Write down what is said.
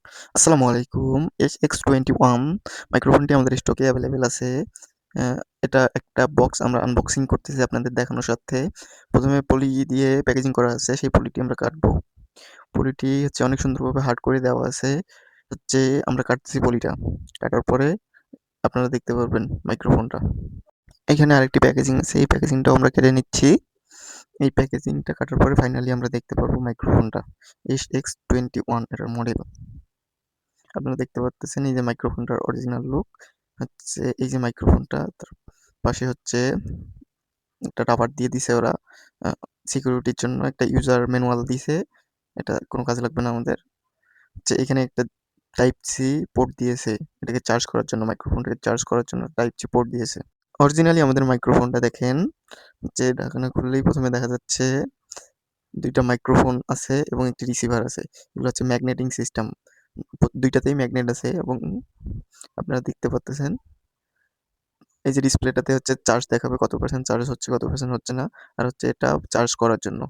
আসসালামু আলাইকুম। SX21 মাইক্রোফোনটি আমাদের স্টকে অ্যাভেলেবেল আছে। অ্যা এটা একটা বক্স আমরা আনবক্সিং করতেছি আপনাদের দেখানোর স্বার্থে। ১ম এ পলি দিয়ে প্যাকেজিং করা আছে, সেই পলিটি আমরা কাটবো। পলিটি হচ্ছে অনেক সুন্দরভাবে হার্ড করে দেওয়া আছে। হচ্ছে আমরা কাটতেছি পলিটা। কাটার পরে আপনারা দেখতে পারবেন মাইক্রোফোনটা। এখানে আরেকটি প্যাকেজিং আছে, এই প্যাকেজিংটাও আমরা কেটে নিচ্ছি। এই প্যাকেজিংটা কাটার পরে ফাইনালি আমরা দেখতে পারবো মাইক্রোফোনটা। SX21 এটার মডেল। আপনারা দেখতে পারতেছেন এই যে মাইক্রোফোনটার অরিজিনাল লুক হচ্ছে এই যে মাইক্রোফোনটা, তার পাশে হচ্ছে একটা রাবার দিয়ে দিছে ওরা সিকিউরিটির জন্য, একটা ইউজার ম্যানুয়াল দিছে। এটা কোনো কাজে লাগবে না আমাদের। যে এখানে একটা টাইপ সি পোর্ট দিয়েছে, এটাকে চার্জ করার জন্য, মাইক্রোফোনটাকে চার্জ করার জন্য টাইপ সি পোর্ট দিয়েছে। অরিজিনালি আমাদের মাইক্রোফোনটা দেখেন, যে ঢাকনা খুললেই প্রথমে দেখা যাচ্ছে দুইটা মাইক্রোফোন আছে এবং একটি রিসিভার আছে। এগুলো হচ্ছে ম্যাগনেটিং সিস্টেম, দুইটাতেই ম্যাগনেট আছে এবং আপনারা দেখতে পাচ্তেছেন এই যে ডিসপ্লেটাতে হচ্ছে চার্জ দেখাবে, কত পার্সেন্ট চার্জ হচ্ছে, কত পার্সেন্ট হচ্ছে না, আর হচ্ছে এটা চার্জ করার জন্য।